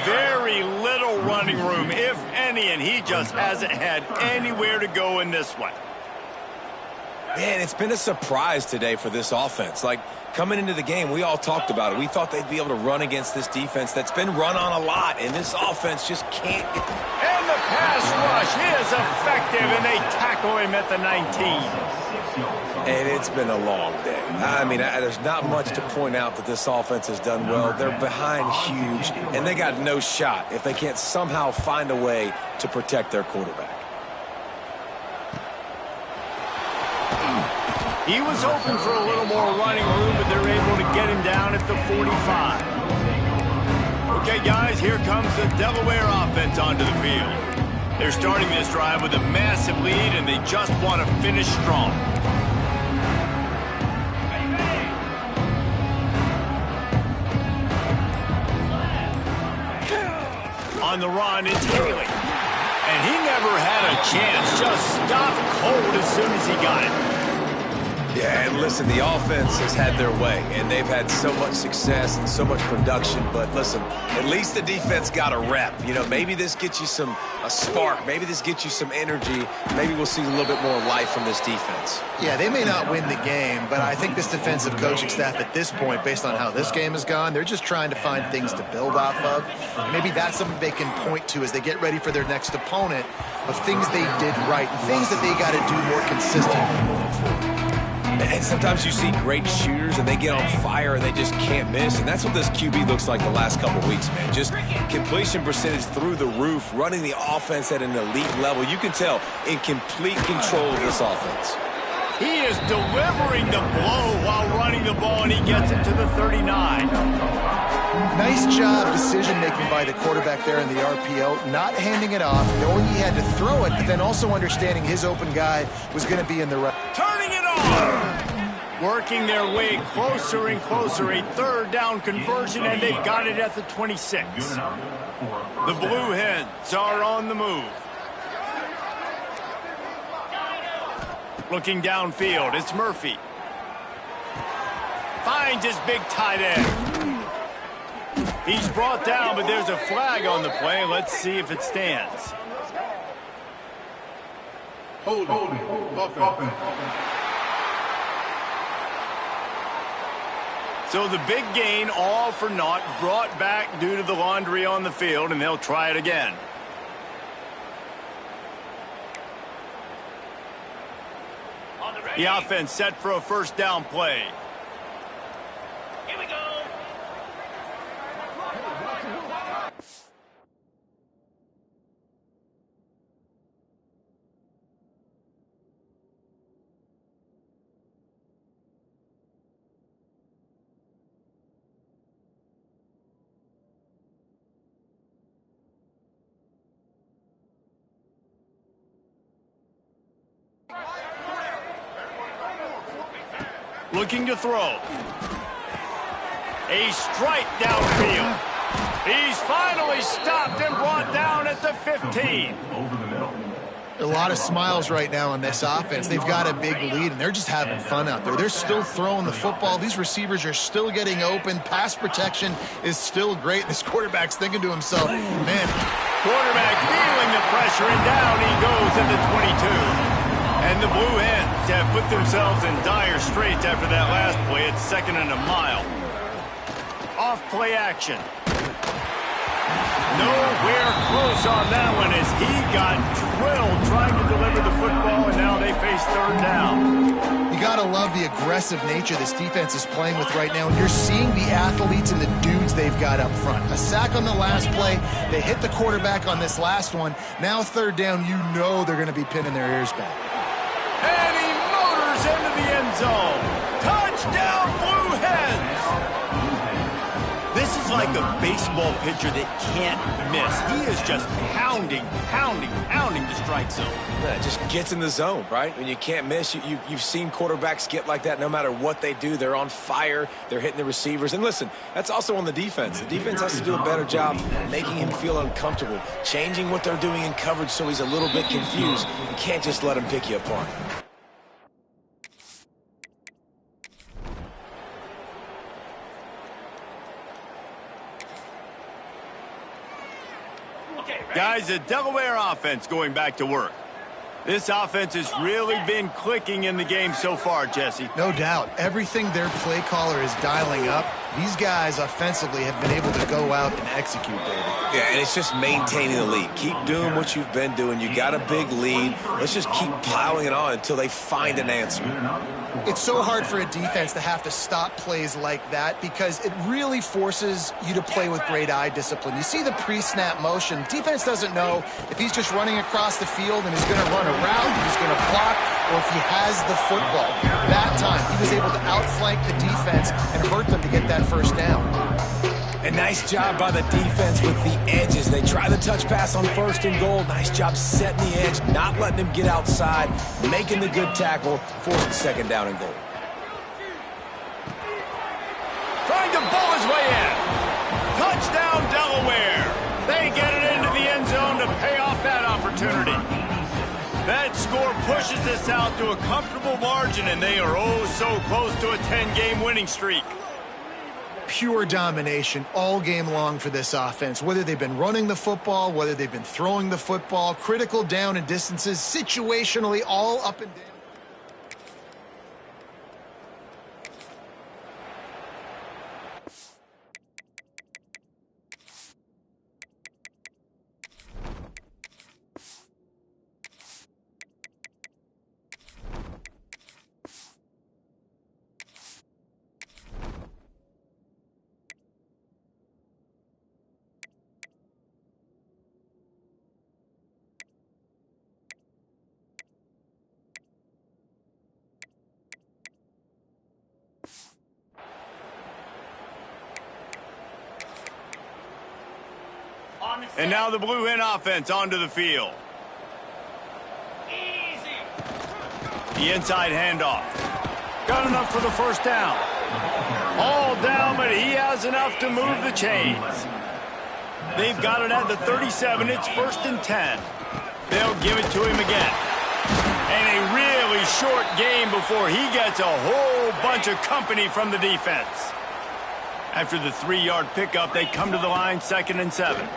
Speaker 1: Very little running room, if any, and he just hasn't had anywhere to go in this one.
Speaker 3: Man, it's been a surprise today for this offense. Like, coming into the game, we all talked about it. We thought they'd be able to run against this defense that's been run on a lot, and this offense just can't get...
Speaker 1: And the pass rush is effective, and they tackle him at the 19.
Speaker 3: And it's been a long day. I mean, there's not much to point out that this offense has done well. They're behind huge, and they got no shot if they can't somehow find a way to protect their quarterback.
Speaker 1: He was hoping for a little more running room, but they're able to get him down at the 45. Okay, guys, here comes the Delaware offense onto the field. They're starting this drive with a massive lead, and they just want to finish strong. On the run, it's Haley. And he never had a chance. Just stopped cold as soon as he got it.
Speaker 3: Yeah, and listen, the offense has had their way, and they've had so much success and so much production. But listen, at least the defense got a rep. You know, maybe this gets you a spark. Maybe this gets you some energy. Maybe we'll see a little bit more life from this defense.
Speaker 2: Yeah, they may not win the game, but I think this defensive coaching staff at this point, based on how this game has gone, they're just trying to find things to build off of. And maybe that's something they can point to as they get ready for their next opponent of things they did right and things that they got to do more consistently moving forward.
Speaker 3: And sometimes you see great shooters and they get on fire and they just can't miss. And that's what this QB looks like the last couple weeks, man. Just completion percentage through the roof, running the offense at an elite level. You can tell in complete control of this offense.
Speaker 1: He is delivering the blow while running the ball, and he gets it to the 39.
Speaker 2: Nice job decision-making by the quarterback there in the RPO, not handing it off, knowing he had to throw it, but then also understanding his open guy was going to be in the right.
Speaker 1: Turning it on! Working their way closer and closer, a third down conversion, and they've got it at the 26. The Blue Hens are on the move. Looking downfield, it's Murphy. Finds his big tight end. He's brought down, but there's a flag on the play. Let's see if it stands.
Speaker 4: Holding. Offense.
Speaker 1: So the big gain, all for naught, brought back due to the laundry on the field, and they'll try it again. The offense set for a first down play.
Speaker 5: Here we go.
Speaker 1: Looking to throw. A strike downfield. He's finally stopped and brought down at the 15.
Speaker 2: A lot of smiles right now on this offense. They've got a big lead, and they're just having fun out there. They're still throwing the football. These receivers are still getting open. Pass protection is still great. This quarterback's thinking to himself, man.
Speaker 1: Quarterback feeling the pressure, and down he goes at the 22. And the Blue Hens have put themselves in dire straits after that last play. It's 2nd and a mile. Off play action. Nowhere close on that one as he got drilled trying to deliver the football, and now they face 3rd down.
Speaker 2: You got to love the aggressive nature this defense is playing with right now, and you're seeing the athletes and the dudes they've got up front. A sack on the last play. They hit the quarterback on this last one. Now 3rd down, you know they're going to be pinning their ears back.
Speaker 1: And he motors into the end zone. Touchdown, Blue Hens! This is like a baseball pitcher that can't miss. He is just pounding the strike zone.
Speaker 3: Yeah, it just gets in the zone, right? When you can't miss, you've seen quarterbacks get like that no matter what they do. They're on fire. They're hitting the receivers. And listen, that's also on the defense. The defense has to do a better job making him feel uncomfortable, changing what they're doing in coverage so he's a little bit confused. You can't just let him pick you apart.
Speaker 1: Guys, the Delaware offense going back to work. This offense has really been clicking in the game so far, Jesse.
Speaker 2: No doubt. Everything their play caller is dialing up, these guys offensively have been able to go out and execute, David.
Speaker 3: Yeah, and it's just maintaining the lead. Keep doing what you've been doing. You got a big lead. Let's just keep piling it on until they find an answer.
Speaker 2: It's so hard for a defense to have to stop plays like that because it really forces you to play with great eye discipline. You see the pre-snap motion. Defense doesn't know if he's just running across the field and is going to run a route, he's going to block, or if he has the football. That time, he was able to outflank the defense and hurt them to get that first down.
Speaker 3: A nice job by the defense with the edges. They try the touch pass on 1st and goal. Nice job setting the edge, not letting him get outside, making the good tackle, forcing 2nd down and goal.
Speaker 1: Trying to bowl his way in. Touchdown, Delaware. They get it into the end zone to pay off that opportunity. That score pushes this out to a comfortable margin, and they are oh so close to a 10-game winning streak.
Speaker 2: Pure domination all game long for this offense. Whether they've been running the football, whether they've been throwing the football, critical down and distances, situationally all up and down.
Speaker 1: And now the Blue Hen offense onto the field.
Speaker 5: Easy.
Speaker 1: The inside handoff. Got enough for the first down. All down, but he has enough to move the chains. They've got it at the 37. It's 1st and 10. They'll give it to him again. And a really short game before he gets a whole bunch of company from the defense. After the 3-yard pickup, they come to the line 2nd and 7.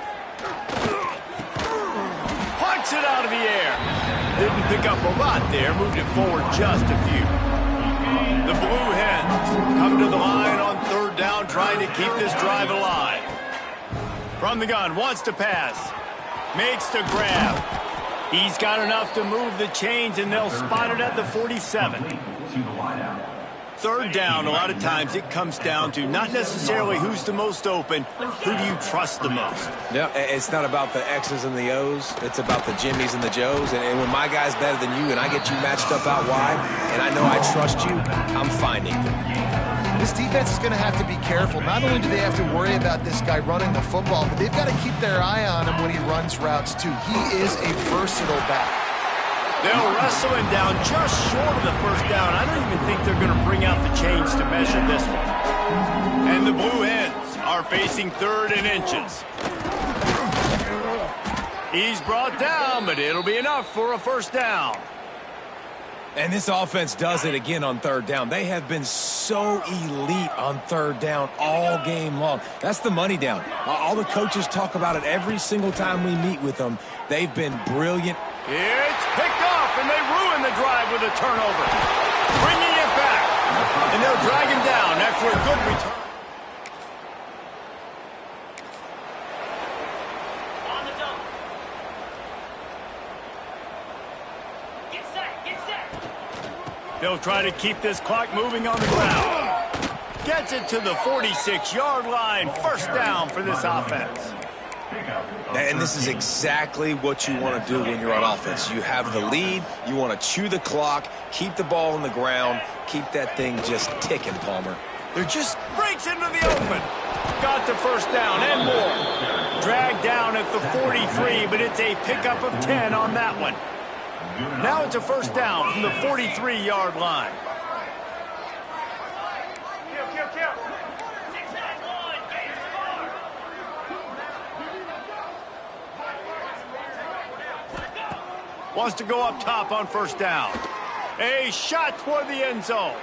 Speaker 1: Punts it out of the air. Didn't pick up a lot there. Moved it forward just a few. The Blue Hens come to the line on 3rd down, trying to keep this drive alive. From the gun, wants to pass. Makes the grab. He's got enough to move the chains, and they'll spot it at the 47. 3rd down, a lot of times it comes down to not necessarily who's the most open, who do you trust the most?
Speaker 3: Yeah, it's not about the X's and the O's. It's about the Jimmies and the Joes. And when my guy's better than you and I get you matched up out wide, and I know I trust you, I'm finding you.
Speaker 2: This defense is going to have to be careful. Not only do they have to worry about this guy running the football, but they've got to keep their eye on him when he runs routes, too. He is a versatile back.
Speaker 1: They'll wrestle him down just short of the first down. I don't even think they're going to bring out the chains to measure this one. And the Blue Hens are facing 3rd and inches. He's brought down, but it'll be enough for a first down.
Speaker 3: And this offense does it again on 3rd down. They have been so elite on 3rd down all game long. That's the money down. All the coaches talk about it every single time we meet with them. They've been brilliant.
Speaker 1: It's picked off, and they ruin the drive with a turnover. Bringing it back, and they'll drag him down after a good return.
Speaker 5: On the double. Get set. Get set.
Speaker 1: They'll try to keep this clock moving on the ground. Gets it to the 46-yard line. First down for this offense.
Speaker 3: And this is exactly what you want to do when you're on offense. You have the lead. You want to chew the clock, keep the ball on the ground, keep that thing just ticking, Palmer.
Speaker 1: They're just breaks into the open. Got the first down and more. Dragged down at the 43, but it's a pickup of 10 on that one. Now it's a first down from the 43-yard line. Wants to go up top on first down. A shot toward the end zone.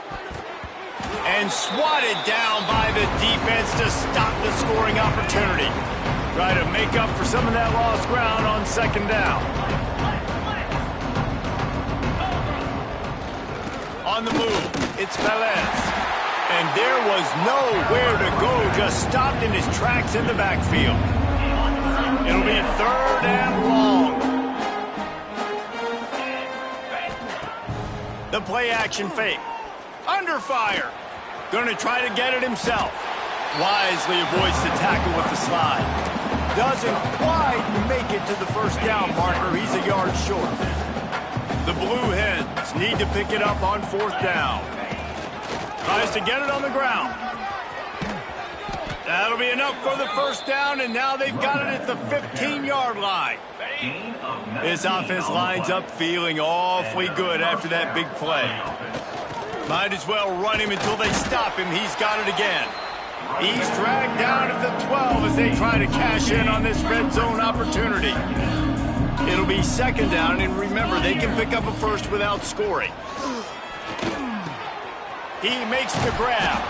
Speaker 1: And swatted down by the defense to stop the scoring opportunity. Try to make up for some of that lost ground on 2nd down. On the move, it's Velez. And there was nowhere to go, just stopped in his tracks in the backfield. It'll be a 3rd and long. The play action fake. Under fire. Going to try to get it himself. Wisely avoids the tackle with the slide. Doesn't quite make it to the first down marker. He's a yard short. The Blue Hens need to pick it up on 4th down. Tries to get it on the ground. That'll be enough for the first down, and now they've got it at the 15-yard line. This offense lines up feeling awfully good after that big play. Might as well run him until they stop him. He's got it again. He's dragged down at the 12 as they try to cash in on this red zone opportunity. It'll be 2nd down, and remember, they can pick up a first without scoring. He makes the grab.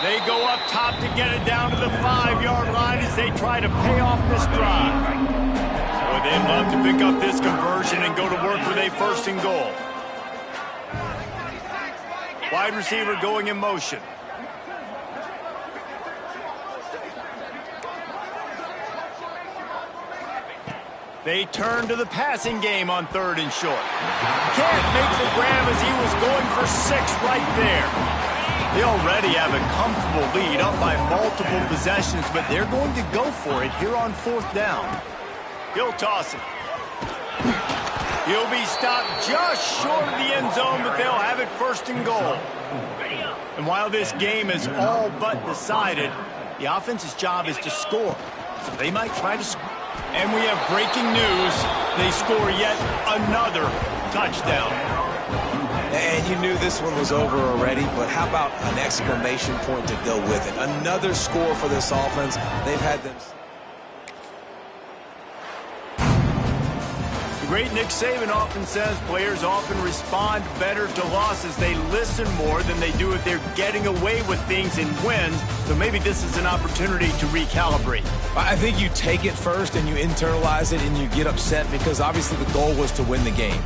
Speaker 1: They go up top to get it down to the 5-yard line as they try to pay off this drive. Boy, they'd love to pick up this conversion and go to work with a 1st and goal. Wide receiver going in motion. They turn to the passing game on 3rd and short. Can't make the grab as he was going for 6 right there. They already have a comfortable lead up by multiple possessions, but they're going to go for it here on 4th down. He'll toss it. He'll be stopped just short of the end zone, but they'll have it 1st and goal. And while this game is all but decided, the offense's job is to score. So they might try to score. And we have breaking news. They score yet another touchdown.
Speaker 3: And you knew this one was over already, but how about an exclamation point to go with it? Another score for this offense. They've had them.
Speaker 1: The great Nick Saban often says players often respond better to losses. They listen more than they do if they're getting away with things in wins. So maybe this is an opportunity to recalibrate.
Speaker 3: I think you take it first and you internalize it and you get upset because obviously the goal was to win the game.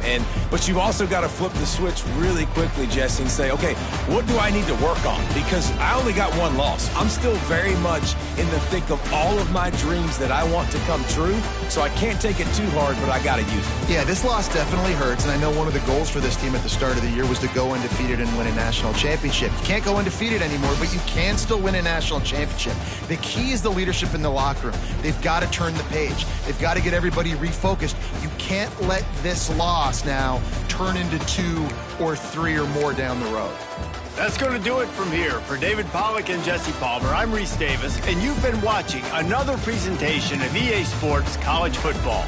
Speaker 3: But you've also got to flip the switch really quickly, Jesse, and say, okay, what do I need to work on? Because I only got 1 loss. I'm still very much in the thick of all of my dreams that I want to come true. So I can't take it too hard, but I got to use it.
Speaker 2: Yeah, this loss definitely hurts, and I know one of the goals for this team at the start of the year was to go undefeated and win a national championship. You can't go undefeated anymore, but you can still win a national championship. The key is the leadership in the locker room. They've got to turn the page. They've got to get everybody refocused. You can't let this loss now turn into 2 or 3 or more down the road.
Speaker 1: That's going to do it from here. For David Pollack and Jesse Palmer, I'm Reese Davis, and you've been watching another presentation of EA Sports College Football.